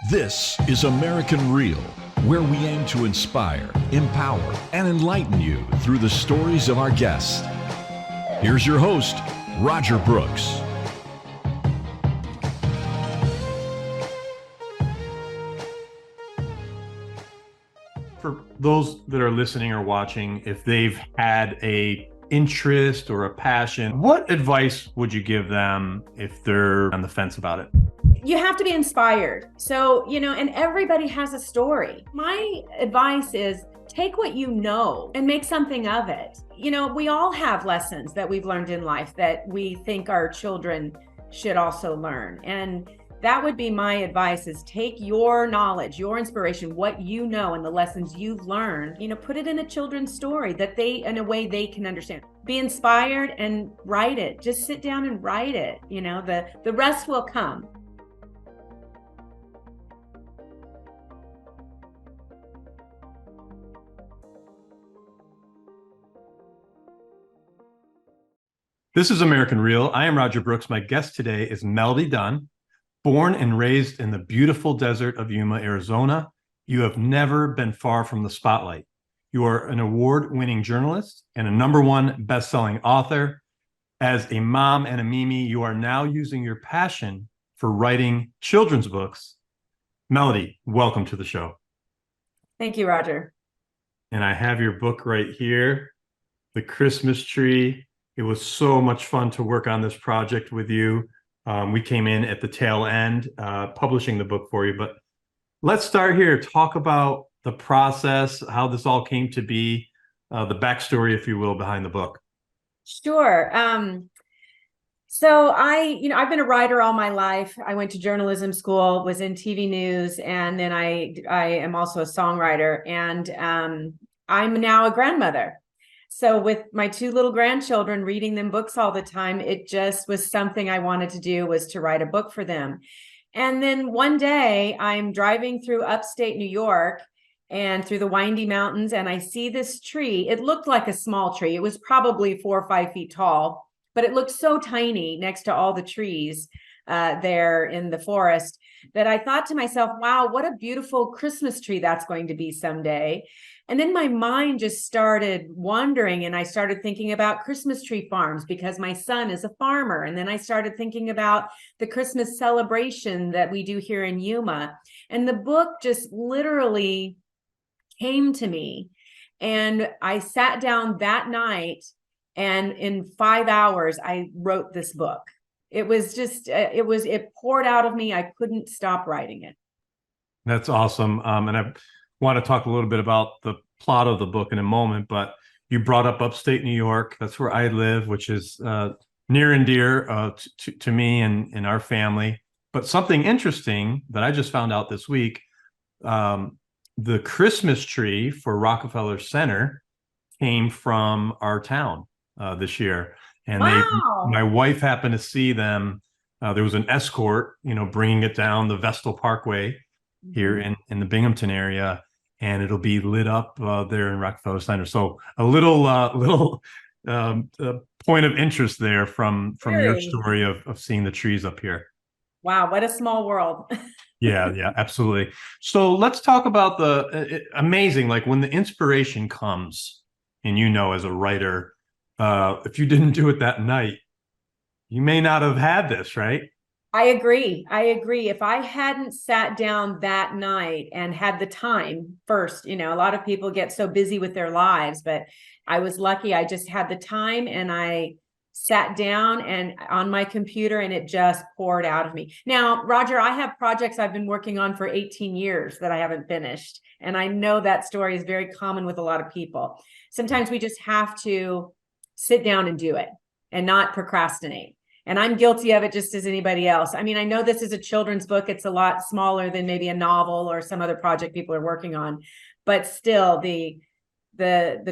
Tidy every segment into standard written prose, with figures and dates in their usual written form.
This is American Real, where we aim to inspire, empower, and enlighten you through the stories of our guests. Here's your host, Roger Brooks. For those that are listening or watching, if they've had a interest or a passion, what advice would you give them if they're on the fence about it? You have to be inspired. So, and everybody has a story. My advice is take what you know and make something of it. We all have lessons that we've learned in life that we think our children should also learn. And that would be my advice, is take your knowledge, your inspiration, what you know and the lessons you've learned, put it in a children's story that in a way they can understand. Be inspired and write it. Just sit down and write it. The rest will come. This is American Real. I am Roger Brooks. My guest today is Melody Dunn. Born and raised in the beautiful desert of Yuma, Arizona, you have never been far from the spotlight. You are an award-winning journalist and a #1 best-selling author. As a mom and a Mimi, you are now using your passion for writing children's books. Melody, welcome to the show. Thank you, Roger. And I have your book right here, The Christmas Tree. It was so much fun to work on this project with you. We came in at the tail end, publishing the book for you. But let's start here. Talk about the process, how this all came to be, the backstory, if you will, behind the book. Sure. So I've been a writer all my life. I went to journalism school, was in TV news, and then I am also a songwriter. And I'm now a grandmother. So with my 2 little grandchildren, reading them books all the time, it just was something I wanted to do, was to write a book for them. And then one day I'm driving through upstate New York and through the windy mountains, and I see this tree. It looked like a small tree. It was probably 4 or 5 feet tall, but it looked so tiny next to all the trees there in the forest that I thought to myself, wow, what a beautiful Christmas tree that's going to be someday. And then my mind just started wandering, and I started thinking about Christmas tree farms because my son is a farmer. And then I started thinking about the Christmas celebration that we do here in Yuma. And the book just literally came to me. And I sat down that night, and in 5 hours, I wrote this book. It was just, it poured out of me. I couldn't stop writing it. That's awesome. And I want to talk a little bit about the plot of the book in a moment, but you brought up upstate New York. That's where I live, which is near and dear to me and our family. But something interesting that I just found out this week, the Christmas tree for Rockefeller Center came from our town this year. And wow. My wife happened to see them. There was an escort, bringing it down the Vestal Parkway here in the Binghamton area, and it'll be lit up there in Rockefeller Center. So a little point of interest there from your story of seeing the trees up here. Wow, what a small world. Yeah, absolutely. So let's talk about amazing, like when the inspiration comes, and as a writer, if you didn't do it that night, you may not have had this, right? I agree. If I hadn't sat down that night and had the time first, a lot of people get so busy with their lives, but I was lucky. I just had the time, and I sat down and on my computer, and it just poured out of me. Now, Roger, I have projects I've been working on for 18 years that I haven't finished. And I know that story is very common with a lot of people. Sometimes we just have to sit down and do it and not procrastinate. And I'm guilty of it just as anybody else. I mean, I know this is a children's book. It's a lot smaller than maybe a novel or some other project people are working on. But still, the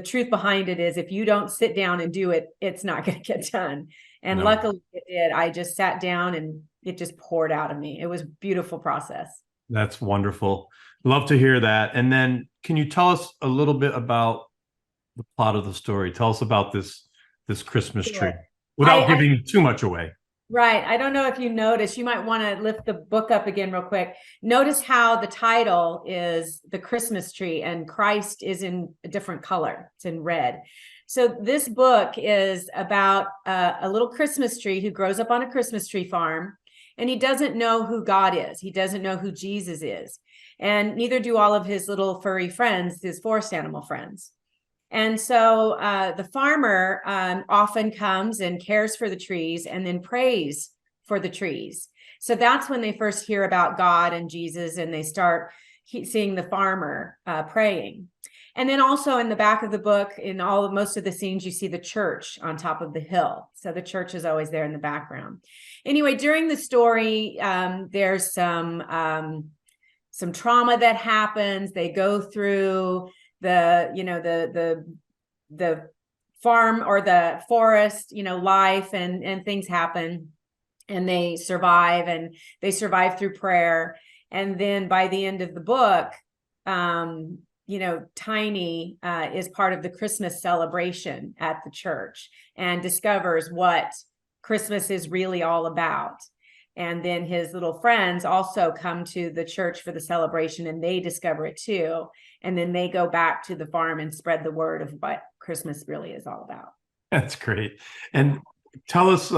truth behind it is if you don't sit down and do it, it's not going to get done. And luckily it did. I just sat down and it just poured out of me. It was a beautiful process. That's wonderful. Love to hear that. And then can you tell us a little bit about the plot of the story? Tell us about this Christmas tree without giving too much away. Right. I don't know if you noticed, you might want to lift the book up again real quick. Notice how the title is the Christmas tree and Christ is in a different color. It's in red. So this book is about a little Christmas tree who grows up on a Christmas tree farm, and he doesn't know who God is. He doesn't know who Jesus is. And neither do all of his little furry friends, his forest animal friends. And so the farmer often comes and cares for the trees and then prays for the trees. So that's when they first hear about God and Jesus, and they start seeing the farmer praying. And then also in the back of the book, in most of the scenes, you see the church on top of the hill. So the church is always there in the background. Anyway, during the story, there's some trauma that happens. They go through the farm or the forest, life, and things happen, and they survive through prayer. And then by the end of the book, Tiny is part of the Christmas celebration at the church and discovers what Christmas is really all about. And then his little friends also come to the church for the celebration, and they discover it too. And then they go back to the farm and spread the word of what Christmas really is all about. That's great. And tell us,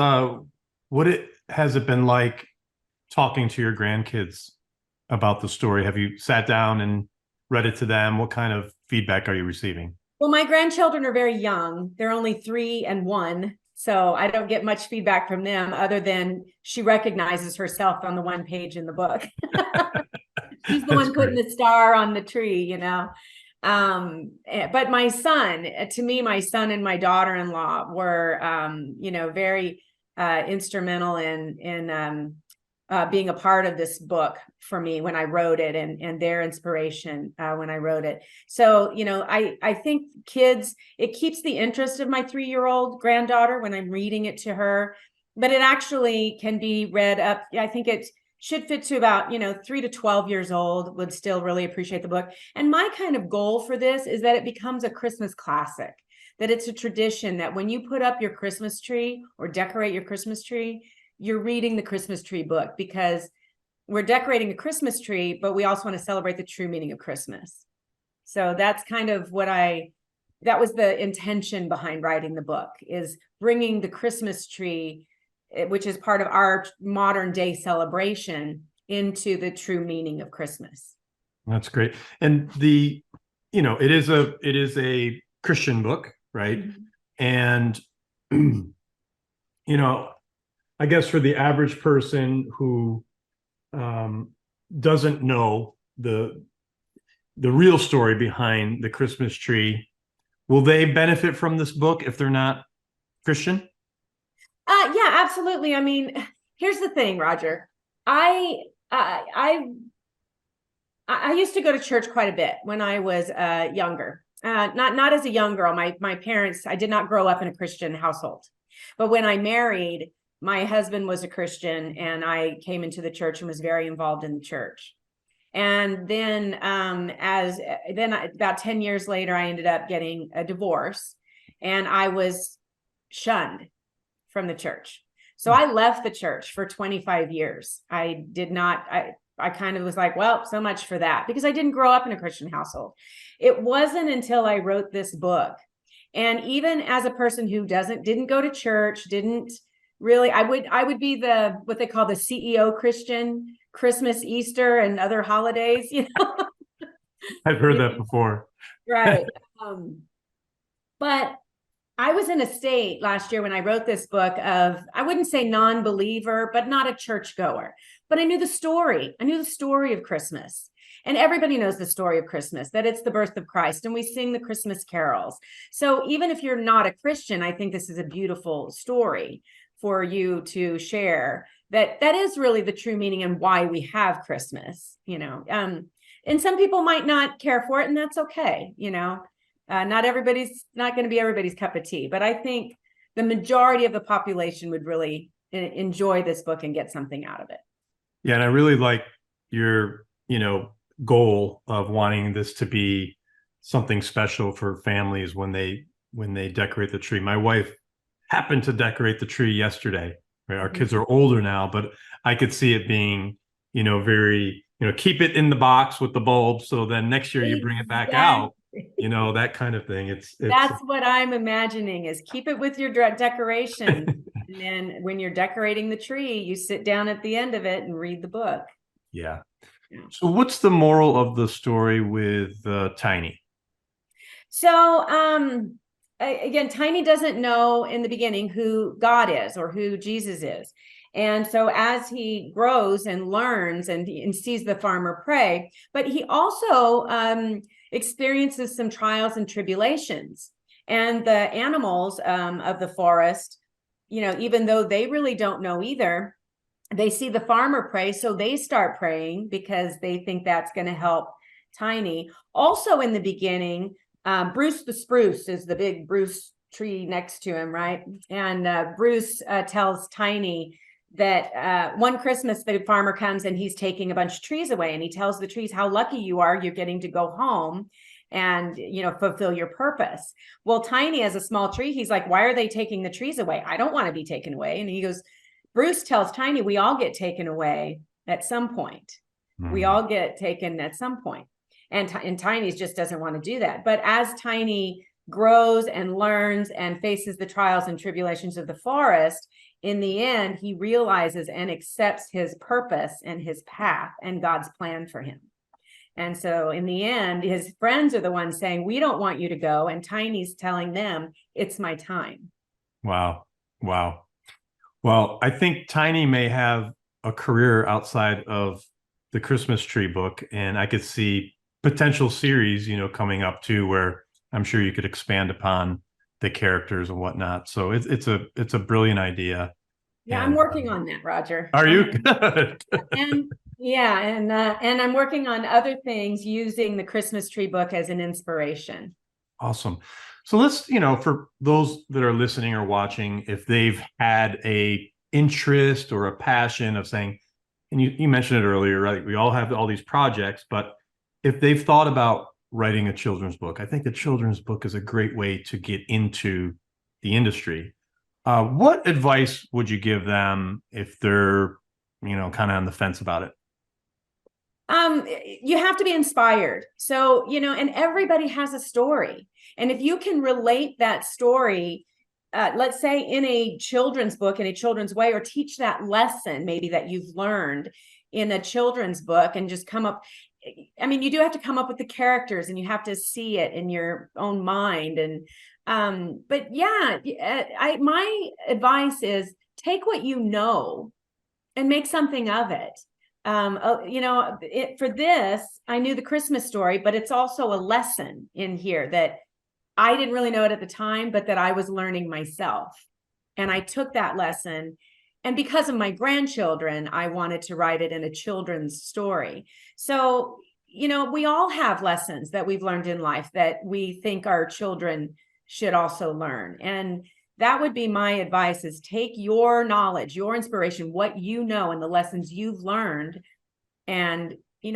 has it been like talking to your grandkids about the story? Have you sat down and read it to them? What kind of feedback are you receiving? Well, my grandchildren are very young. They're only 3 and 1. So I don't get much feedback from them other than she recognizes herself on the one page in the book. She's the one putting the star on the tree, But my son, to me, my son and my daughter-in-law were, very instrumental in being a part of this book for me when I wrote it, and their inspiration when I wrote it. So, I think it keeps the interest of my 3-year-old granddaughter when I'm reading it to her, but it actually can be read up. I think it should fit to about, 3 to 12 years old would still really appreciate the book. And my kind of goal for this is that it becomes a Christmas classic, that it's a tradition that when you put up your Christmas tree or decorate your Christmas tree, you're reading the Christmas tree book, because we're decorating a Christmas tree, but we also want to celebrate the true meaning of Christmas. So that's kind of that was the intention behind writing the book, is bringing the Christmas tree, which is part of our modern day celebration, into the true meaning of Christmas. That's great. And it is a Christian book, right? Mm-hmm. And, I guess for the average person who doesn't know the real story behind the Christmas tree, will they benefit from this book if they're not Christian? Yeah, absolutely. I mean, here's the thing, Roger. I used to go to church quite a bit when I was younger. Not as a young girl. My parents, I did not grow up in a Christian household. But when I married, my husband was a Christian, and I came into the church and was very involved in the church. And then about 10 years later, I ended up getting a divorce, and I was shunned from the church. So I left the church for 25 years. I kind of was like, well, so much for that, because I didn't grow up in a Christian household. It wasn't until I wrote this book, and even as a person who didn't go to church, didn't really, I would be what they call the CEO Christian, Christmas, Easter, and other holidays, I've heard that before. Right. But I was in a state last year when I wrote this book of, I wouldn't say non-believer, but not a churchgoer. But I knew the story. I knew the story of Christmas. And everybody knows the story of Christmas, that it's the birth of Christ, and we sing the Christmas carols. So even if you're not a Christian, I think this is a beautiful story for you to share, that is really the true meaning and why we have Christmas, and some people might not care for it, and that's okay. Not everybody's not going to be everybody's cup of tea, but I think the majority of the population would really enjoy this book and get something out of it. Yeah. And I really like your, goal of wanting this to be something special for families when they decorate the tree. My wife happened to decorate the tree yesterday, right? Our kids are older now, but I could see it being, very, keep it in the box with the bulb. So then next year you bring it back out, that kind of thing. That's what I'm imagining, is keep it with your decoration. And then when you're decorating the tree, you sit down at the end of it and read the book. Yeah. So what's the moral of the story with Tiny? So, again, Tiny doesn't know in the beginning who God is or who Jesus is. And so as he grows and learns and sees the farmer pray, but he also experiences some trials and tribulations. And the animals of the forest, even though they really don't know either, they see the farmer pray, so they start praying because they think that's going to help Tiny. Also in the beginning, Bruce the spruce is the big Bruce tree next to him, right? And Bruce tells Tiny that one Christmas the farmer comes and he's taking a bunch of trees away, and he tells the trees how lucky you are, you're getting to go home and fulfill your purpose. Well, Tiny, as a small tree, he's like, why are they taking the trees away? I don't want to be taken away. And he goes, Bruce tells Tiny, we all get taken away at some point. We all get taken at some point. And Tiny just doesn't want to do that. But as Tiny grows and learns and faces the trials and tribulations of the forest, in the end, he realizes and accepts his purpose and his path and God's plan for him. And so in the end, his friends are the ones saying, we don't want you to go. And Tiny's telling them, it's my time. Wow. Wow. Well, I think Tiny may have a career outside of the Christmas tree book, and I could see potential series, coming up too, where I'm sure you could expand upon the characters and whatnot. So it's a brilliant idea. Yeah, I'm working on that, Roger. Are you? Good. and I'm working on other things using the Christmas tree book as an inspiration. Awesome. So let's, for those that are listening or watching, if they've had a interest or a passion of saying, and you mentioned it earlier, right? We all have all these projects, but if they've thought about writing a children's book, I think a children's book is a great way to get into the industry. What advice would you give them if they're, kind of on the fence about it? You have to be inspired. So, and everybody has a story. And if you can relate that story, let's say in a children's book, in a children's way, or teach that lesson maybe that you've learned in a children's book, and just come up. I mean, you do have to come up with the characters and you have to see it in your own mind. And, but yeah, my advice is take what you know and make something of it. For this, I knew the Christmas story, but it's also a lesson in here that I didn't really know it at the time, but that I was learning myself. And I took that lesson. And because of my grandchildren, I wanted to write it in a children's story. So, we all have lessons that we've learned in life that we think our children should also learn. And that would be my advice, is take your knowledge, your inspiration, what you know, and the lessons you've learned, and,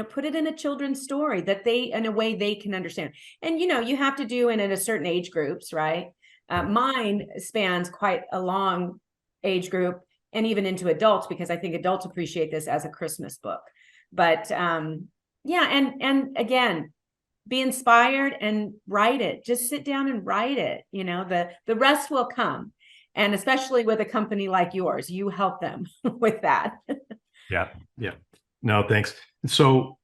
put it in a children's story that in a way they can understand. And, you have to do it in a certain age groups, right? Mine spans quite a long age group, and even into adults, because I think adults appreciate this as a Christmas book. But and again, be inspired and write it. Just sit down and write it. The rest will come. And especially with a company like yours, you help them with that. Yeah. No, thanks. So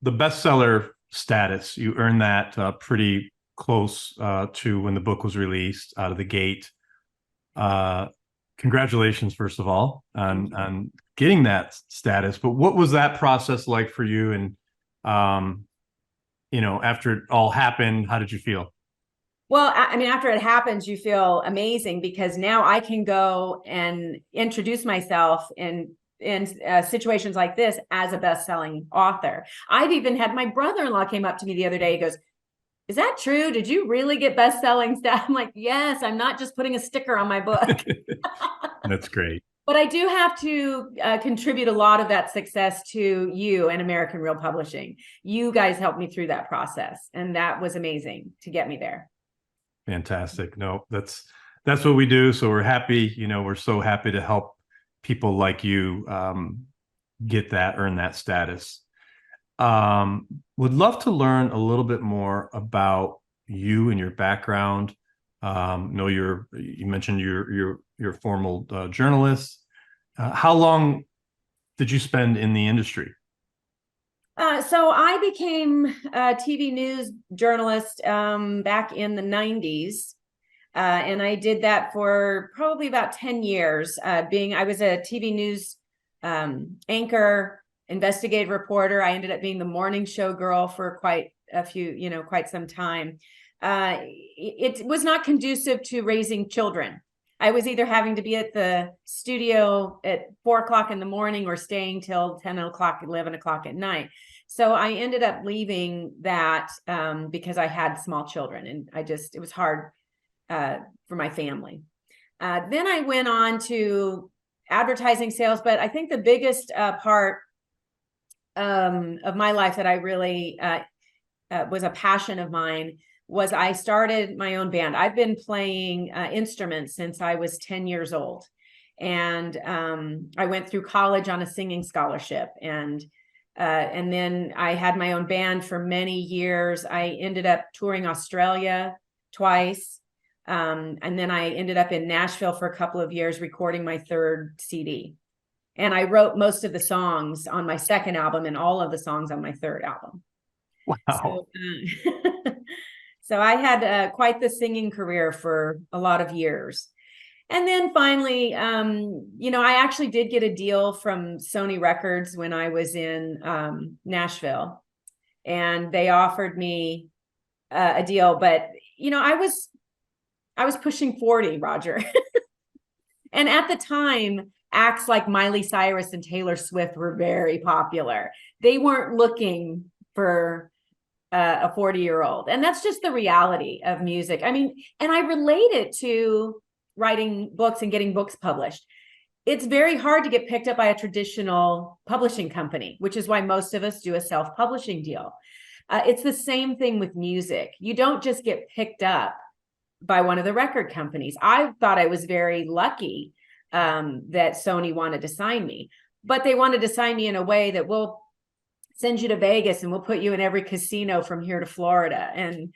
the bestseller status, you earned that pretty close to when the book was released out of the gate. Congratulations, first of all, on getting that status. But what was that process like for you? And, after it all happened, how did you feel? Well, I mean, after it happens, you feel amazing, because now I can go and introduce myself in situations like this as a best-selling author. I've even had my brother-in-law came up to me the other day. He goes, is that true? Did you really get best-selling stuff? I'm like, yes, I'm not just putting a sticker on my book. That's great. But I do have to contribute a lot of that success to you and American Real Publishing. You guys helped me through that process, and that was amazing to get me there. Fantastic. No, that's what we do. So we're happy, we're so happy to help people like you get that, earn that status. Would love to learn a little bit more about you and your background. Know you mentioned you're a formal journalist. How long did you spend in the industry? So I became a TV news journalist back in the 90s. And I did that for probably about 10 years. I was a TV news anchor, investigative reporter. I ended up being the morning show girl for quite some time. It was not conducive to raising children. I was either having to be at the studio at 4 o'clock in the morning or staying till 10 o'clock, 11 o'clock at night. So I ended up leaving that because I had small children, and it was hard for my family. Then I went on to advertising sales, but I think the biggest part of my life that I really was a passion of mine was I started my own band. I've been playing instruments since I was 10 years old. And I went through college on a singing scholarship. And then I had my own band for many years. I ended up touring Australia twice. And then I ended up in Nashville for a couple of years recording my third CD. And I wrote most of the songs on my second album and all of the songs on my third album. Wow. So I had quite the singing career for a lot of years. And then finally, I actually did get a deal from Sony Records when I was in Nashville. And they offered me a deal. But, I was pushing 40, Roger. And at the time, acts like Miley Cyrus and Taylor Swift were very popular. They weren't looking for a 40-year-old. And that's just the reality of music. I mean, and I relate it to writing books and getting books published. It's very hard to get picked up by a traditional publishing company, which is why most of us do a self-publishing deal. It's the same thing with music. You don't just get picked up by one of the record companies. I thought I was very lucky that Sony wanted to sign me, but they wanted to sign me in a way that we'll send you to Vegas and we'll put you in every casino from here to Florida. And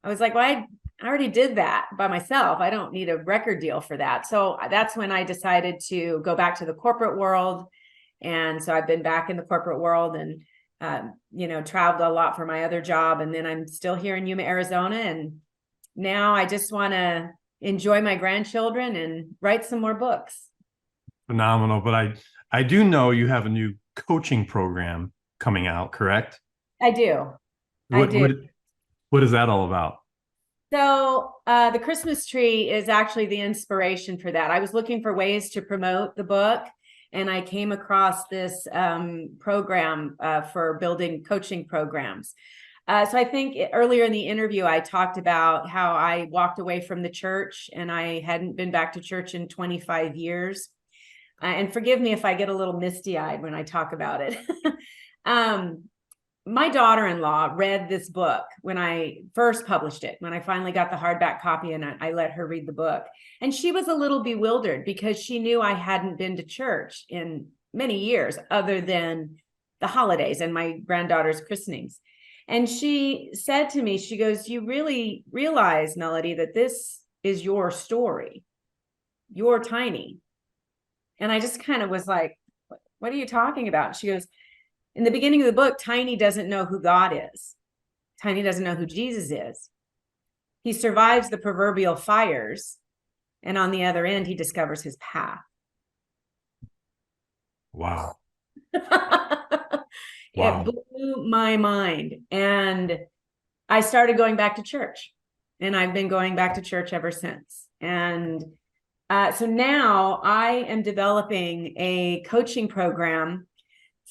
I was like, well, I already did that by myself. I don't need a record deal for that. So that's when I decided to go back to the corporate world. And so I've been back in the corporate world and, traveled a lot for my other job. And then I'm still here in Yuma, Arizona. And now I just want to enjoy my grandchildren and write some more books. Phenomenal. But I do know you have a new coaching program coming out, correct? I do. What is that all about? So the Christmas tree is actually the inspiration for that. I was looking for ways to promote the book, and I came across this program for building coaching programs. So I think earlier in the interview, I talked about how I walked away from the church and I hadn't been back to church in 25 years. And forgive me if I get a little misty-eyed when I talk about it. My daughter-in-law read this book when I first published it, when I finally got the hardback copy and I let her read the book. And she was a little bewildered because she knew I hadn't been to church in many years other than the holidays and my granddaughter's christenings. And she said to me, she goes, you really realize, Melody, that this is your story. You're Tiny. And I just kind of was like, what are you talking about? She goes, in the beginning of the book, Tiny doesn't know who God is. Tiny doesn't know who Jesus is. He survives the proverbial fires, and on the other end, he discovers his path. Wow. It blew my mind. And I started going back to church, and I've been going back to church ever since. And so now I am developing a coaching program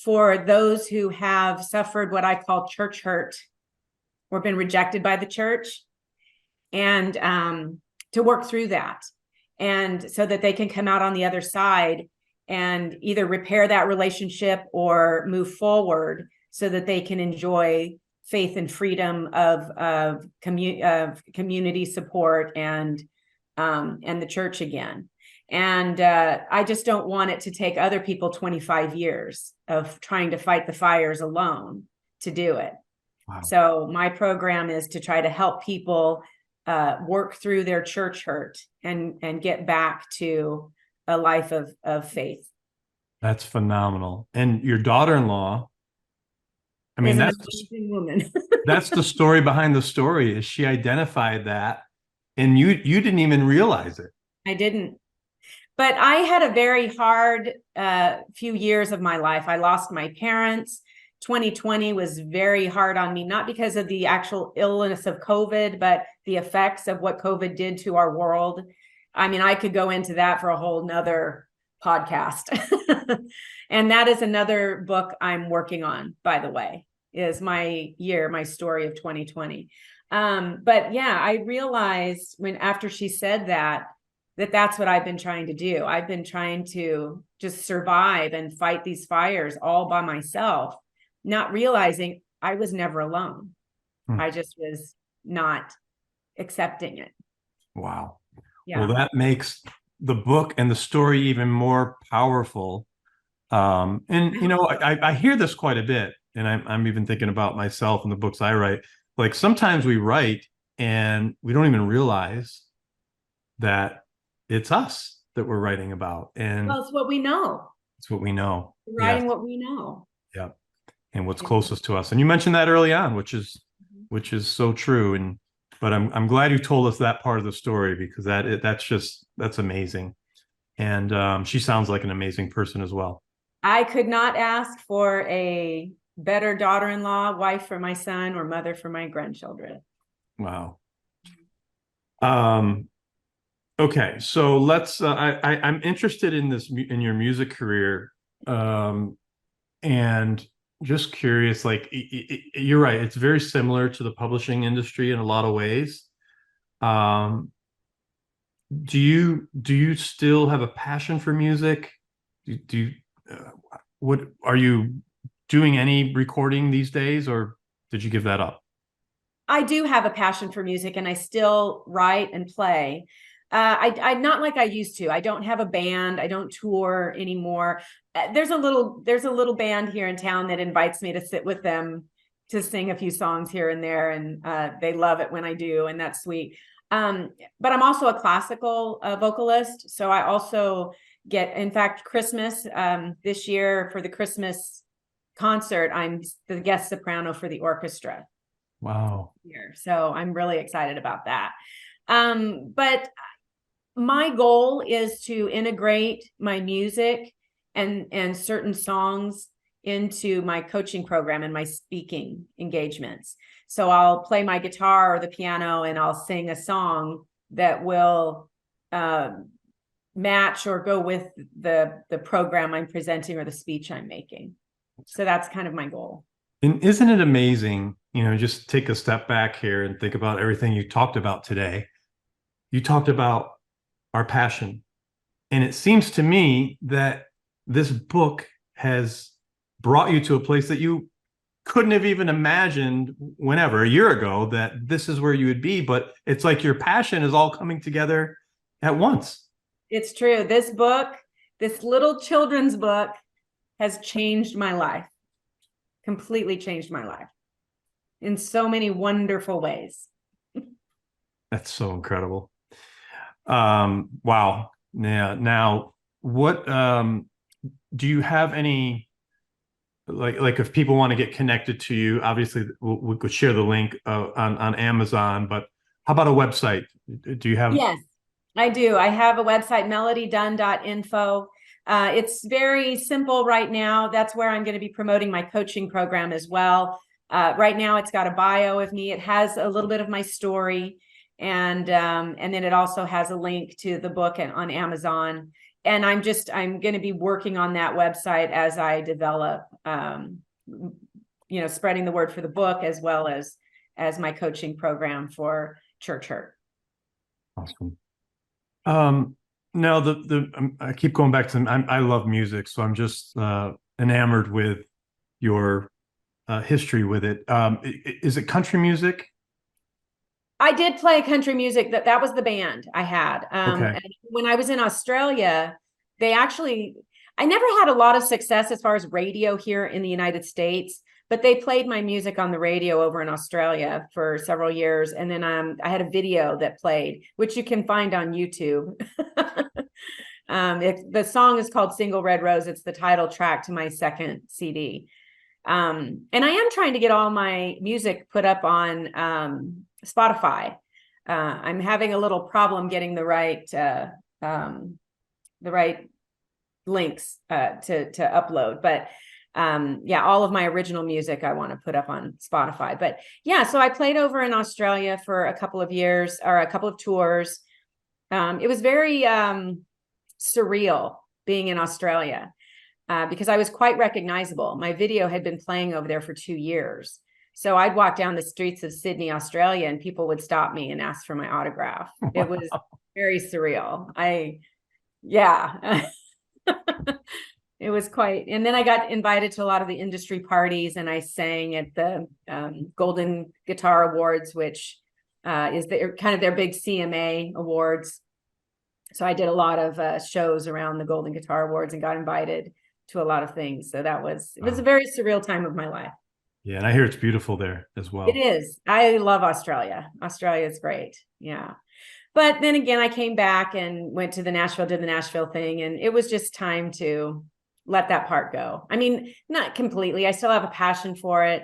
for those who have suffered what I call church hurt or been rejected by the church, and to work through that. And so that they can come out on the other side and either repair that relationship or move forward so that they can enjoy faith and freedom of community support and the church again. And I just don't want it to take other people 25 years of trying to fight the fires alone to do it. Wow. So my program is to try to help people work through their church hurt and get back to a life of faith. That's phenomenal. And your daughter-in-law, I mean, that's an amazing woman. That's the story behind the story, is she identified that, and you didn't even realize it. I didn't. But I had a very hard few years of my life. I lost my parents. 2020 was very hard on me, not because of the actual illness of COVID, but the effects of what COVID did to our world. I mean, I could go into that for a whole nother podcast. And that is another book I'm working on, by the way, is my story of 2020. But yeah, I realized after she said that's what I've been trying to do. I've been trying to just survive and fight these fires all by myself, not realizing I was never alone. I just was not accepting it. Wow. Yeah. Well, that makes the book and the story even more powerful. And, I hear this quite a bit, and I'm even thinking about myself and the books I write. Like, sometimes we write and we don't even realize that it's us that we're writing about. And well, it's what we know. It's what we know. We're writing what we know. Yeah. And what's closest to us. And you mentioned that early on, which is so true. But I'm glad you told us that part of the story, because that's amazing. And she sounds like an amazing person as well. I could not ask for a better daughter-in-law, wife for my son, or mother for my grandchildren. Wow. Okay, so let's. I'm interested in your music career, and just curious. Like, you're right; it's very similar to the publishing industry in a lot of ways. Do you still have a passion for music? What are you doing? Any recording these days, or did you give that up? I do have a passion for music, and I still write and play. I'm not like I used to. I don't have a band. I don't tour anymore. There's a little band here in town that invites me to sit with them to sing a few songs here and there, and they love it when I do, and that's sweet. But I'm also a classical vocalist, so I also in fact, Christmas this year for the Christmas concert, I'm the guest soprano for the orchestra. Wow! So I'm really excited about that. But my goal is to integrate my music and certain songs into my coaching program and my speaking engagements. So I'll play my guitar or the piano and I'll sing a song that will match or go with the program I'm presenting or the speech I'm making. So that's kind of my goal. And isn't it amazing, just take a step back here and think about everything you talked about today. You talked about our passion. And it seems to me that this book has brought you to a place that you couldn't have even imagined a year ago, that this is where you would be. But it's like your passion is all coming together at once. It's true. This book, this little children's book, has changed my life, completely changed my life in so many wonderful ways. That's so incredible. Wow. Yeah. Now, what do you have any, like if people want to get connected to you, obviously we could share the link on Amazon, but how about a website? Do you have? Yes, I do. I have a website, melodydunn.info. It's very simple right now. That's where I'm going to be promoting my coaching program as well. Right now it's got a bio of me. It has a little bit of my story. And then it also has a link to the book on Amazon. And I'm going to be working on that website as I develop, spreading the word for the book as well as my coaching program for church hurt. Awesome. Now I keep going back to I love music, so I'm just enamored with your history with it. Is it country music? I did play country music. That was the band I had. Okay. And when I was in Australia, I never had a lot of success as far as radio here in the United States, but they played my music on the radio over in Australia for several years. And then I had a video that played, which you can find on YouTube. The song is called Single Red Rose. It's the title track to my second CD. And I am trying to get all my music put up on Spotify. I'm having a little problem getting the right links to upload, but yeah, all of my original music I want to put up on Spotify. But yeah, so I played over in Australia for a couple of years, or a couple of tours. It was very surreal being in Australia. Because I was quite recognizable. My video had been playing over there for 2 years. So I'd walk down the streets of Sydney, Australia, and people would stop me and ask for my autograph. Wow. It was very surreal. Yeah, it was quite. And then I got invited to a lot of the industry parties, and I sang at the Golden Guitar Awards, which is kind of their big CMA awards. So I did a lot of shows around the Golden Guitar Awards and got invited to a lot of things. So it was a very surreal time of my life. Yeah. And I hear it's beautiful there as well. It is. I love Australia. Australia is great. Yeah. But then again, I came back and went to did the Nashville thing. And it was just time to let that part go. I mean, not completely. I still have a passion for it.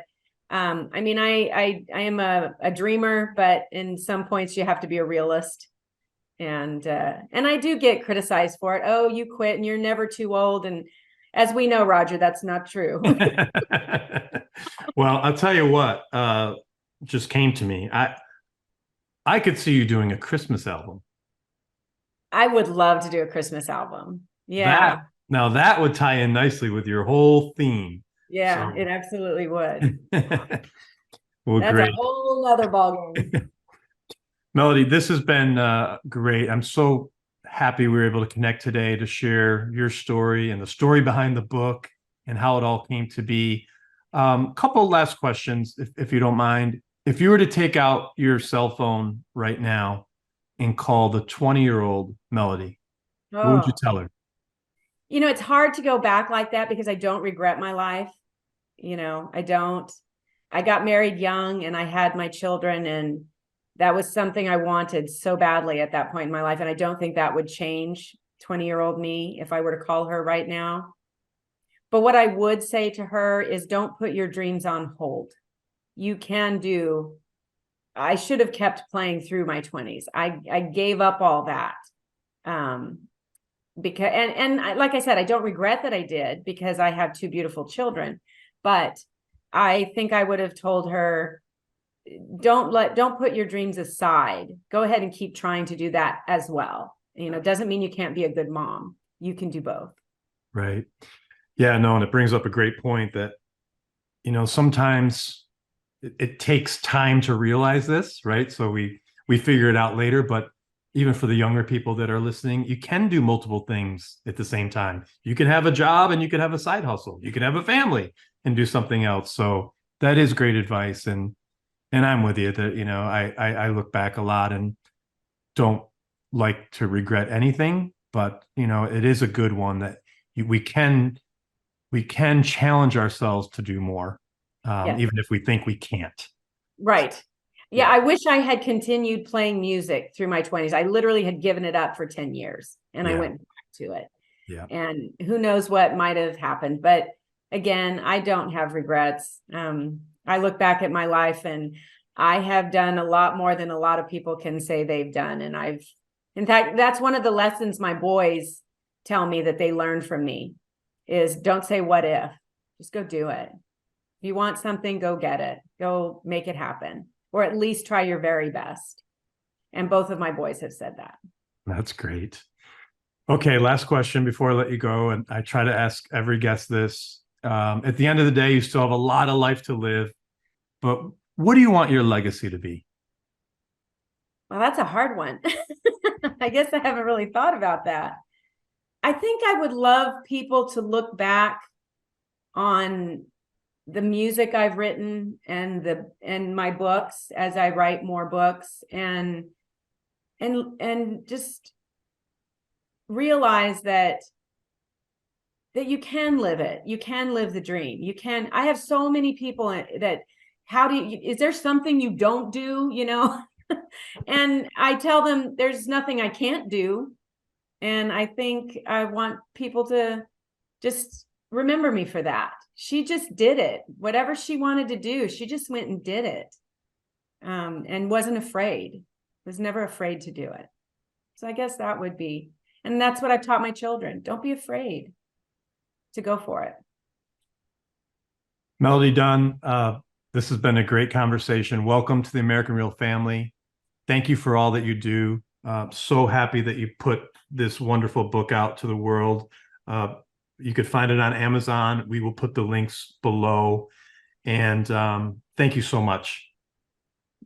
I mean, I am a dreamer, but in some points you have to be a realist. And I do get criticized for it. Oh, you quit and you're never too old. And as we know, Roger, that's not true. Well, I'll tell you what just came to me. I could see you doing a Christmas album. I would love to do a Christmas album. Yeah. Now that would tie in nicely with your whole theme. Yeah, so. It absolutely would. Well, that's great. A whole other ballgame. Melody, this has been great. I'm so happy we were able to connect today to share your story and the story behind the book and how it all came to be. Couple last questions, if you don't mind. If you were to take out your cell phone right now and call the 20-year-old Melody, what would you tell her? You know, it's hard to go back like that because I don't regret my life. You know, I don't. I got married young and I had my children, and that was something I wanted so badly at that point in my life. And I don't think that would change 20-year-old me if I were to call her right now. But what I would say to her is don't put your dreams on hold. You can do. I should have kept playing through my 20s. I gave up all that. Because and like I said, I don't regret that I did because I have 2 beautiful children. But I think I would have told her, don't put your dreams aside. Go ahead and keep trying to do that as well. You know, it doesn't mean you can't be a good mom. You can do both. Right. Yeah, no, and it brings up a great point that, you know, sometimes it takes time to realize this, right? So we figure it out later, but even for the younger people that are listening, you can do multiple things at the same time. You can have a job and you can have a side hustle. You can have a family and do something else. So that is great advice. And I'm with you that, you know, I look back a lot and don't like to regret anything, but, you know, it is a good one that we can challenge ourselves to do more, even if we think we can't. Right. Yeah, I wish I had continued playing music through my 20s. I literally had given it up for 10 years and I went back to it. Yeah. And who knows what might have happened. But again, I don't have regrets. I look back at my life and I have done a lot more than a lot of people can say they've done. And in fact, that's one of the lessons my boys tell me that they learned from me is don't say what if, just go do it. If you want something, go get it, go make it happen, or at least try your very best. And both of my boys have said that. That's great. Okay, last question before I let you go. And I try to ask every guest this. At the end of the day, you still have a lot of life to live, but what do you want your legacy to be? Well, that's a hard one. I guess I haven't really thought about that. I think I would love people to look back on the music I've written and my books as I write more books, and just realize that you can live it. You can live the dream. You can. I have so many people that, is there something you don't do, and I tell them there's nothing I can't do. And I think I want people to just remember me for that. She just did it. Whatever she wanted to do, she just went and did it. And wasn't afraid, was never afraid to do it. So I guess that would be, and that's what I've taught my children. Don't be afraid to go for it. Melody Dunn, this has been a great conversation. Welcome to the American Real family. Thank you for all that you do. So happy that you put this wonderful book out to the world. You could find it on Amazon. We will put the links below. And thank you so much.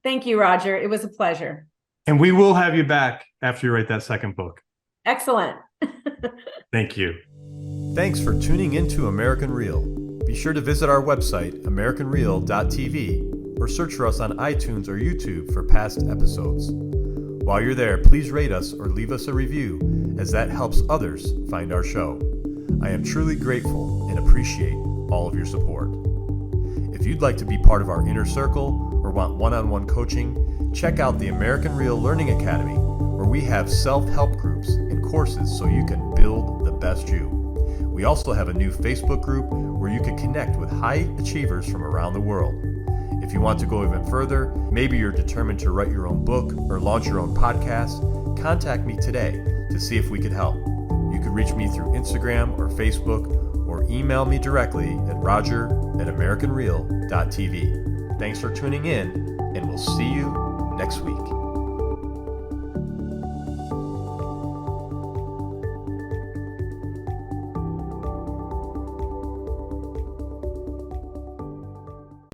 Thank you, Roger. It was a pleasure. And we will have you back after you write that second book. Excellent. Thank you. Thanks for tuning into American Real. Be sure to visit our website, americanreal.tv, or search for us on iTunes or YouTube for past episodes. While you're there, please rate us or leave us a review, as that helps others find our show. I am truly grateful and appreciate all of your support. If you'd like to be part of our inner circle or want one-on-one coaching, check out the American Real Learning Academy, where we have self-help groups and courses so you can build the best you. We also have a new Facebook group where you can connect with high achievers from around the world. If you want to go even further, maybe you're determined to write your own book or launch your own podcast, contact me today to see if we could help. You can reach me through Instagram or Facebook, or email me directly at roger@americanreal.tv. Thanks for tuning in, and we'll see you next week.